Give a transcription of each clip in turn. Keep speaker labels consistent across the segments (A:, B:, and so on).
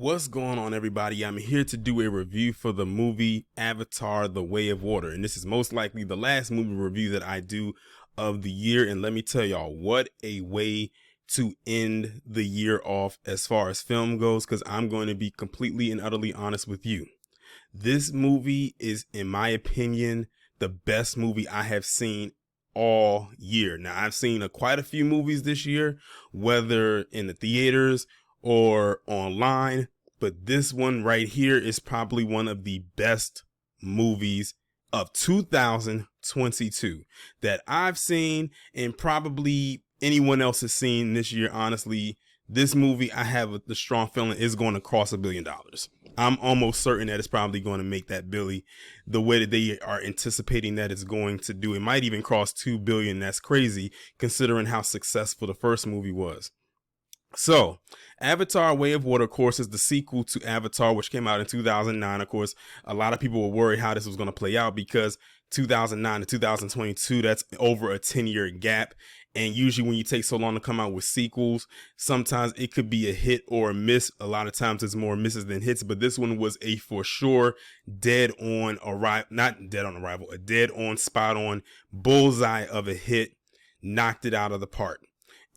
A: What's going on, everybody? I'm here to do a review for the movie Avatar: The Way of Water, and this is most likely the last movie review that I do of the year. And let me tell y'all, what a way to end the year off as far as film goes, because I'm going to be completely and utterly honest with you. This movie is, in my opinion, the best movie I have seen all year. Now, I've seen quite a few movies this year, whether in the theaters or online, but this one right here is probably one of the best movies of 2022 that I've seen, and probably anyone else has seen this year. Honestly, this movie, I have the strong feeling, is going to cross $1 billion. I'm almost certain that it's probably going to make that Billy the way that they are anticipating that it's going to do. It might even cross 2 billion. That's crazy considering how successful the first movie was. So, Avatar: Way of Water, of course, is the sequel to Avatar, which came out in 2009. Of course, a lot of people were worried how this was going to play out because 2009 to 2022, that's over a 10-year gap. And usually when you take so long to come out with sequels, sometimes it could be a hit or a miss. A lot of times it's more misses than hits, but this one was a for sure dead on arrival, not dead on arrival, a dead on spot on bullseye of a hit, knocked it out of the park.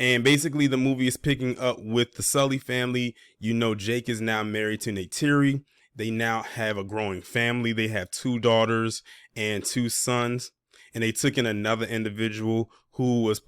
A: And basically the movie is picking up with the Sully family. You know, Jake is now married to Neytiri. They now have a growing family. They have 2 daughters and 2 sons. And they took in another individual who was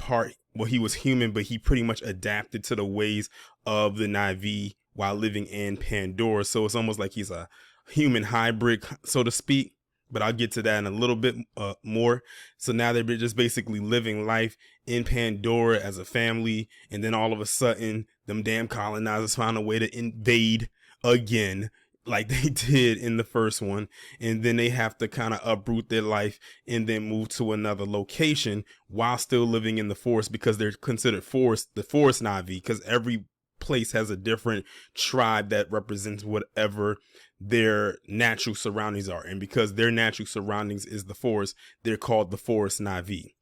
A: he was human, but he pretty much adapted to the ways of the Na'vi while living in Pandora. So it's almost like he's a human hybrid, so to speak. But I'll get to that in a little bit more. So now they're just basically living life in Pandora as a family. And then all of a sudden, them damn colonizers found a way to invade again, like they did in the first one. And then they have to kind of uproot their life and then move to another location while still living in the forest, because they're considered the forest Na'vi, because every place has a different tribe that represents whatever their natural surroundings are. And because their natural surroundings is the forest, they're called the forest Na'vi.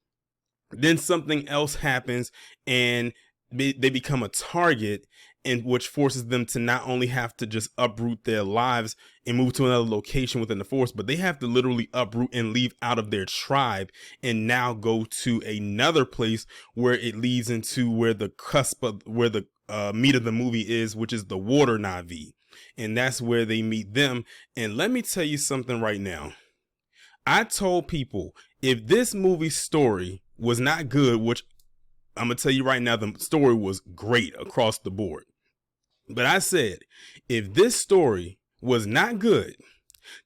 A: Then something else happens and they become a target, and which forces them to not only have to just uproot their lives and move to another location within the forest, but they have to literally uproot and leave out of their tribe and now go to another place where it leads into where the cusp of where the meat of the movie is, which is the water Na'vi. And that's where they meet them. And let me tell you something right now. I told people, if this movie's story was not good, which I'm going to tell you right now, the story was great across the board. But I said, if this story was not good,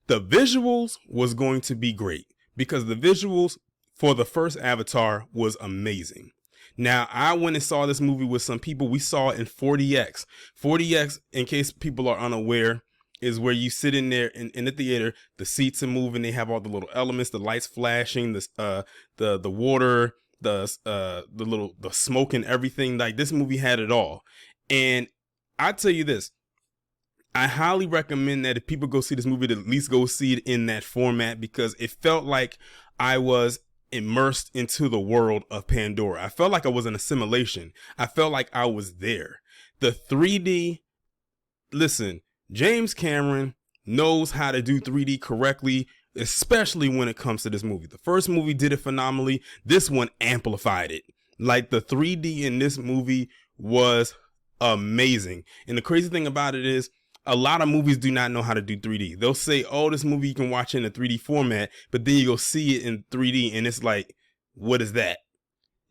A: the visuals was going to be great, because the visuals for the first Avatar was amazing. Now, I went and saw this movie with some people. We saw it in 40X. 40X, in case people are unaware, is where you sit in there in the theater, the seats are moving, they have all the little elements, the lights flashing, the water, the smoke and everything. Like, this movie had it all. And I tell you this, I highly recommend that if people go see this movie, to at least go see it in that format, because it felt like I was immersed into the world of Pandora. I felt like I was in a simulation. I felt like I was there. The 3D, listen, James Cameron knows how to do 3D correctly, especially when it comes to this movie. The first movie did it phenomenally. This one amplified it. Like, the 3D in this movie was amazing. And the crazy thing about it is, a lot of movies do not know how to do 3D. They'll say, oh, this movie you can watch in a 3D format, but then you go see it in 3D and it's like, what is that?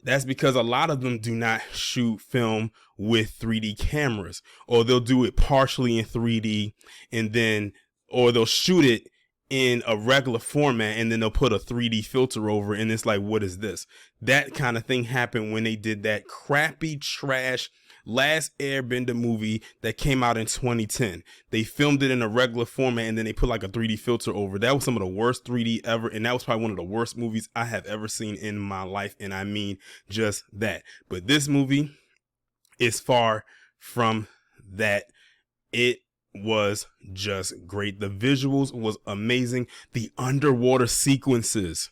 A: That's because a lot of them do not shoot film with 3D cameras, or they'll do it partially in 3D and then, or they'll shoot it in a regular format and then they'll put a 3D filter over it, and it's like, what is this? That kind of thing happened when they did that crappy trash Last Airbender movie that came out in 2010. They filmed it in a regular format and then they put like a 3D filter over. That was some of the worst 3D ever, and that was probably one of the worst movies I have ever seen in my life, and I mean just that. But this movie is far from that. It was just great. The visuals was amazing. The underwater sequences,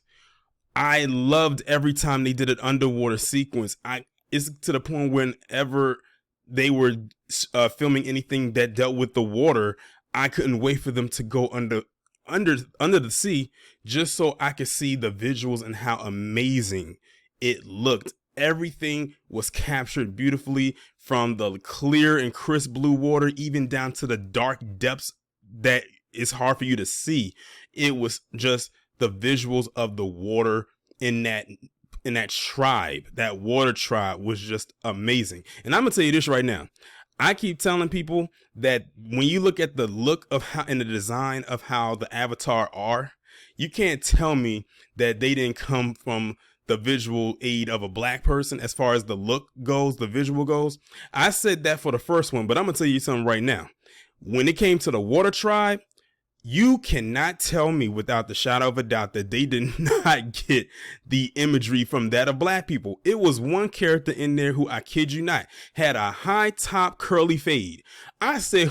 A: I loved every time they did an underwater sequence. It's to the point whenever they were filming anything that dealt with the water, I couldn't wait for them to go under the sea, just so I could see the visuals and how amazing it looked. Everything was captured beautifully, from the clear and crisp blue water even down to the dark depths that is hard for you to see. It was just the visuals of the water in that tribe, that water tribe, was just amazing. And I'm gonna tell you this right now. I keep telling people that when you look at the look of how and the design of how the Avatar are, you can't tell me that they didn't come from the visual aid of a black person as far as the look goes, the visual goes. I said that for the first one, but I'm gonna tell you something right now. When it came to the water tribe, you cannot tell me without the shadow of a doubt that they did not get the imagery from that of black people. It was one character in there who, I kid you not, had a high top curly fade. I said,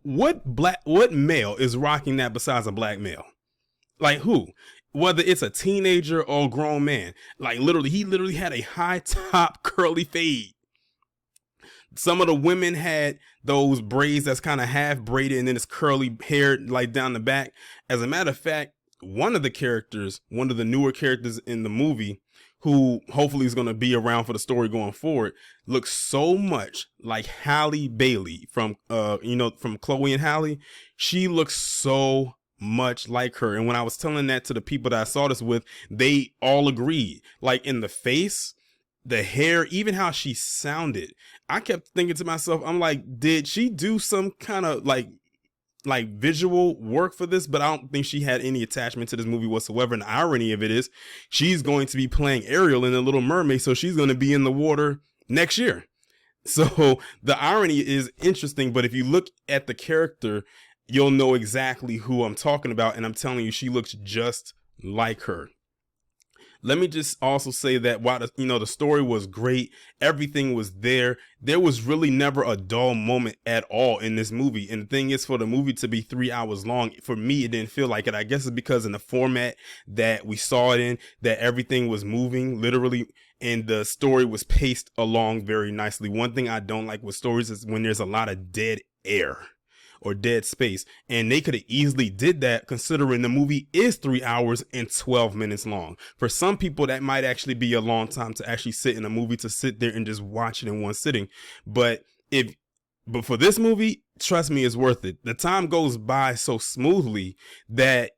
A: what male is rocking that besides a black male? Like who? Whether it's a teenager or a grown man. Like he literally had a high top curly fade. Some of the women had those braids that's kind of half braided and then it's curly hair like down the back. As a matter of fact, one of the newer characters in the movie, who hopefully is going to be around for the story going forward, looks so much like Halle Bailey from Chloe and Halle. She looks so much like her. And when I was telling that to the people that I saw this with, they all agreed. Like in the face, the hair, even how she sounded. I kept thinking to myself, I'm like, did she do some kind of like visual work for this? But I don't think she had any attachment to this movie whatsoever. And the irony of it is, she's going to be playing Ariel in The Little Mermaid, so she's going to be in the water next year. So the irony is interesting, but if you look at the character, you'll know exactly who I'm talking about. And I'm telling you, she looks just like her. Let me just also say that while the story was great, everything was there. There was really never a dull moment at all in this movie. And the thing is, for the movie to be 3 hours long, for me, it didn't feel like it. I guess it's because in the format that we saw it in, that everything was moving literally, and the story was paced along very nicely. One thing I don't like with stories is when there's a lot of dead air or dead space, and they could have easily did that, considering the movie is 3 hours and 12 minutes long. For some people, that might actually be a long time to actually sit in a movie, to sit there and just watch it in one sitting. But for this movie, trust me, it's worth it. The time goes by so smoothly that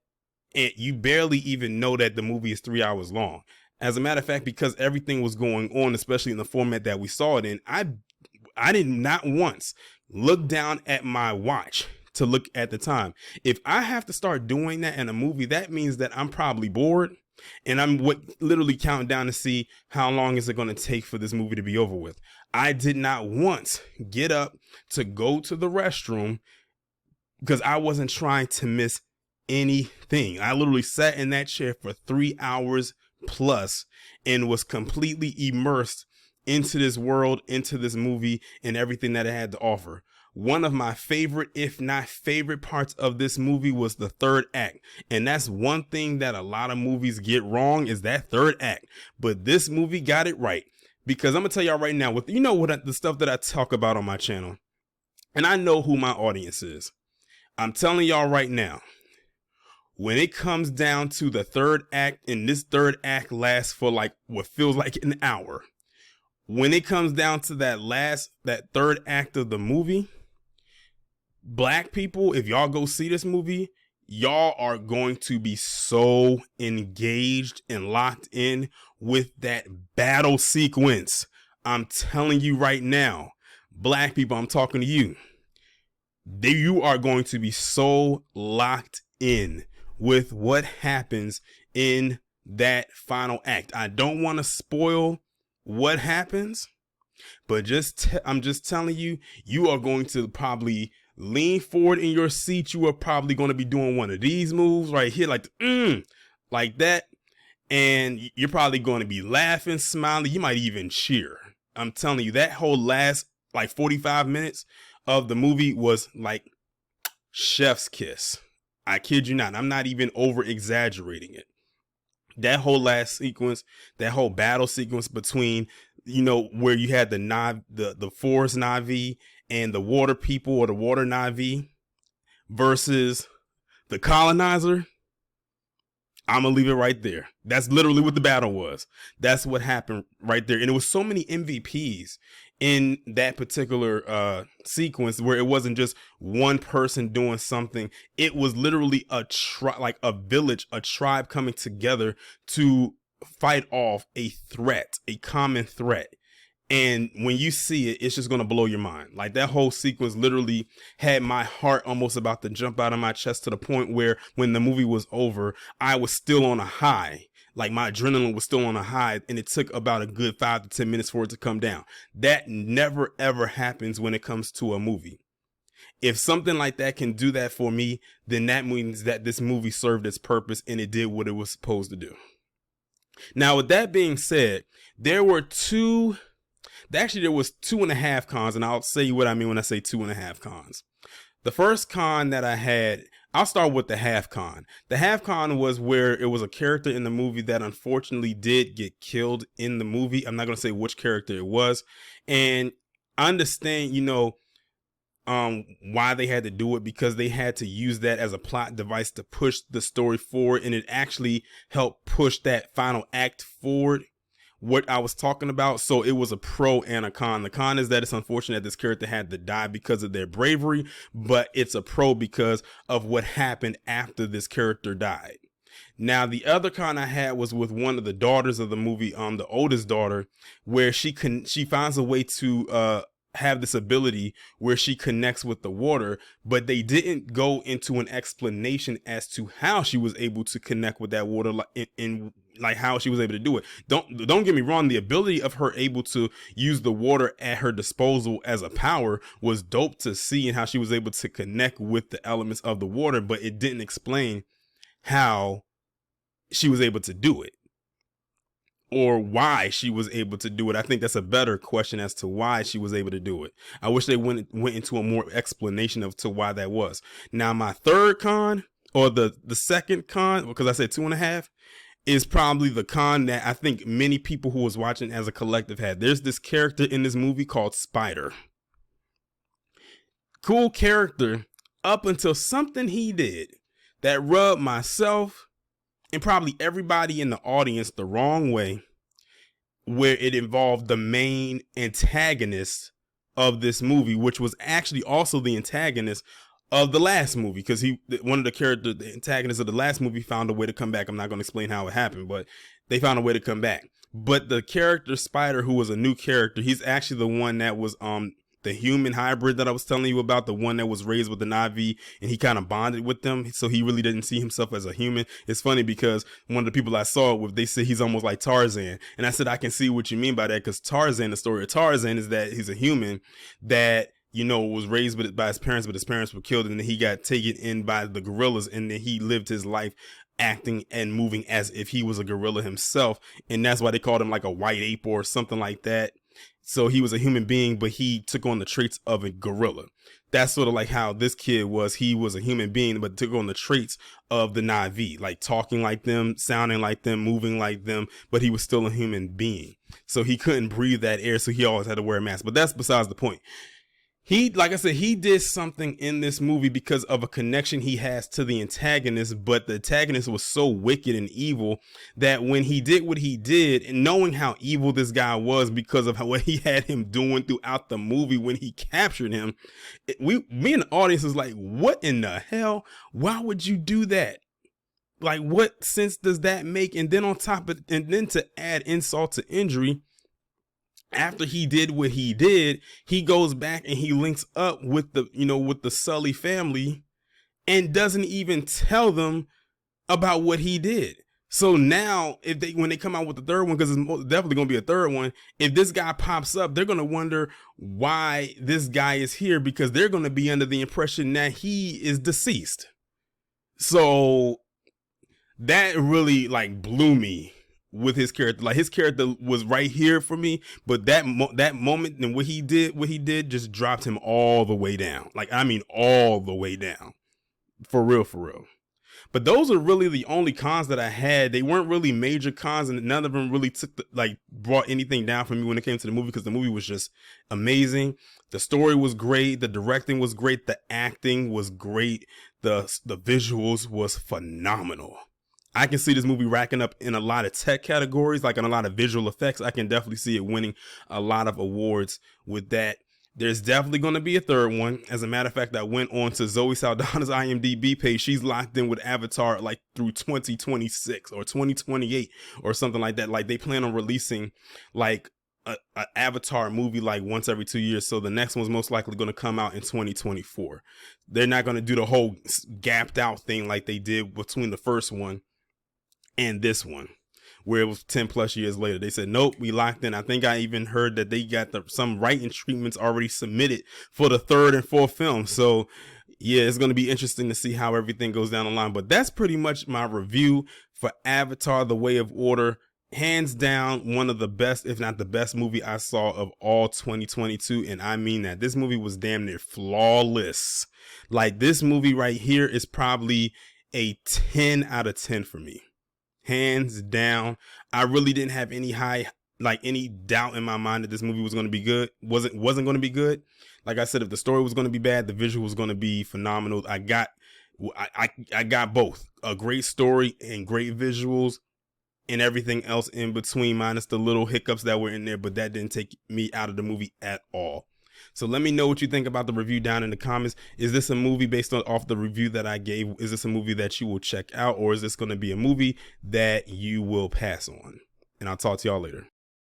A: you barely even know that the movie is 3 hours long. As a matter of fact, because everything was going on, especially in the format that we saw it in, I did not once look down at my watch to look at the time. If I have to start doing that in a movie, that means that I'm probably bored, and I'm literally counting down to see how long is it going to take for this movie to be over with. I did not once get up to go to the restroom because I wasn't trying to miss anything. I literally sat in that chair for 3 hours plus and was completely immersed into this world, into this movie, and everything that it had to offer. One of my favorite, if not favorite, parts of this movie was the third act. And that's one thing that a lot of movies get wrong, is that third act. But this movie got it right. Because I'm going to tell y'all right now, with the stuff that I talk about on my channel, and I know who my audience is. I'm telling y'all right now, when it comes down to the third act, and this third act lasts for like what feels like an hour. When it comes down to that third act of the movie, black people, if y'all go see this movie, y'all are going to be so engaged and locked in with that battle sequence. I'm telling you right now, black people, I'm talking to you. You are going to be so locked in with what happens in that final act. I don't want to spoil what happens, but I'm just telling you, you are going to probably lean forward in your seat. You are probably going to be doing one of these moves right here, like like that, and you're probably going to be laughing, smiling. You might even cheer. I'm telling you, that whole last like 45 minutes of the movie was like chef's kiss. I kid you not. I'm not even over exaggerating it. That whole last sequence, that whole battle sequence between, where you had the forest Na'vi and the water people or the water Na'vi versus the colonizer. I'm gonna leave it right there. That's literally what the battle was. That's what happened right there. And it was so many MVPs in that particular sequence where it wasn't just one person doing something. It was literally a village, a tribe coming together to fight off a threat, a common threat. And when you see it, it's just going to blow your mind. Like, that whole sequence literally had my heart almost about to jump out of my chest, to the point where when the movie was over, I was still on a high. Like, my adrenaline was still on a high, and it took about a good 5 to 10 minutes for it to come down. That never, ever happens when it comes to a movie. If something like that can do that for me, then that means that this movie served its purpose and it did what it was supposed to do. Now, with that being said, there was 2.5 cons, and I'll say what I mean when I say 2.5 cons. The first con that I had, I'll start with the half con. The half con was where it was a character in the movie that unfortunately did get killed in the movie. I'm not going to say which character it was. And I understand, why they had to do it, because they had to use that as a plot device to push the story forward. And it actually helped push that final act forward, what I was talking about. So it was a pro and a con. The con is that it's unfortunate that this character had to die because of their bravery, but it's a pro because of what happened after this character died. Now, the other con I had was with one of the daughters of the movie, the oldest daughter, where she finds a way to have this ability where she connects with the water, but they didn't go into an explanation as to how she was able to connect with that water, like how she was able to do it. Don't get me wrong, the ability of her able to use the water at her disposal as a power was dope to see, and how she was able to connect with the elements of the water, but it didn't explain how she was able to do it, or why she was able to do it. I think that's a better question as to why she was able to do it. I wish they went into a more explanation of to why that was. Now, my third con, or the second con, because I said 2.5, is probably the con that I think many people who was watching as a collective had. There's this character in this movie called Spider. Cool character up until something he did that rubbed myself and probably everybody in the audience the wrong way, where it involved the main antagonist of this movie, which was actually also the antagonist of the last movie, because the antagonist of the last movie found a way to come back. I'm not going to explain how it happened, but they found a way to come back. But the character Spider, who was a new character, he's actually the one that was the human hybrid that I was telling you about, the one that was raised with the Na'vi, and he kind of bonded with them, so he really didn't see himself as a human. It's funny because one of the people I saw it with, they said he's almost like Tarzan, and I said I can see what you mean by that, because Tarzan, the story of Tarzan is that he's a human that was raised by his parents, but his parents were killed, and then he got taken in by the gorillas, and then he lived his life acting and moving as if he was a gorilla himself, and that's why they called him like a white ape or something like that. So he was a human being, but he took on the traits of a gorilla. That's sort of like how this kid was. He was a human being, but took on the traits of the Na'vi, like talking like them, sounding like them, moving like them, but he was still a human being. So he couldn't breathe that air, so he always had to wear a mask. But that's besides the point. Like I said, he did something in this movie because of a connection he has to the antagonist, but the antagonist was so wicked and evil that when he did what he did, and knowing how evil this guy was because of what he had him doing throughout the movie when he captured him, me and the audience was like, what in the hell? Why would you do that? Like, what sense does that make? And then to add insult to injury, after he did what he did, he goes back and he links up with the Sully family and doesn't even tell them about what he did. So now when they come out with the third one, because it's definitely going to be a third one, if this guy pops up, they're going to wonder why this guy is here, because they're going to be under the impression that he is deceased. So that really blew me with his character. Like, his character was right here for me, but that moment and what he did just dropped him all the way down. Like, I mean, all the way down. For real. But those are really the only cons that I had. They weren't really major cons, and none of them really brought anything down for me when it came to the movie, because the movie was just amazing. The story was great, the directing was great, the acting was great, the visuals was phenomenal. I can see this movie racking up in a lot of tech categories, like in a lot of visual effects. I can definitely see it winning a lot of awards with that. There's definitely going to be a third one. As a matter of fact, I went on to Zoe Saldana's IMDb page. She's locked in with Avatar like through 2026 or 2028 or something like that. Like they plan on releasing like a Avatar movie like once every 2 years. So the next one's most likely going to come out in 2024. They're not going to do the whole gapped out thing like they did between the first one and this one, where it was 10 plus years later. They said, nope, we locked in. I think I even heard that they got some writing treatments already submitted for the third and fourth film. So yeah, it's going to be interesting to see how everything goes down the line. But that's pretty much my review for Avatar: The Way of Water. Hands down, one of the best, if not the best movie I saw of all 2022. And I mean that. This movie was damn near flawless. Like, this movie right here is probably a 10 out of 10 for me. Hands down. I really didn't have any any doubt in my mind that this movie was going to be good. Wasn't going to be good. Like I said, if the story was going to be bad, the visual was going to be phenomenal. I got both. A great story and great visuals, and everything else in between, minus the little hiccups that were in there, but that didn't take me out of the movie at all. So let me know what you think about the review down in the comments. Is this a movie based off the review that I gave? Is this a movie that you will check out, or is this going to be a movie that you will pass on? And I'll talk to y'all later.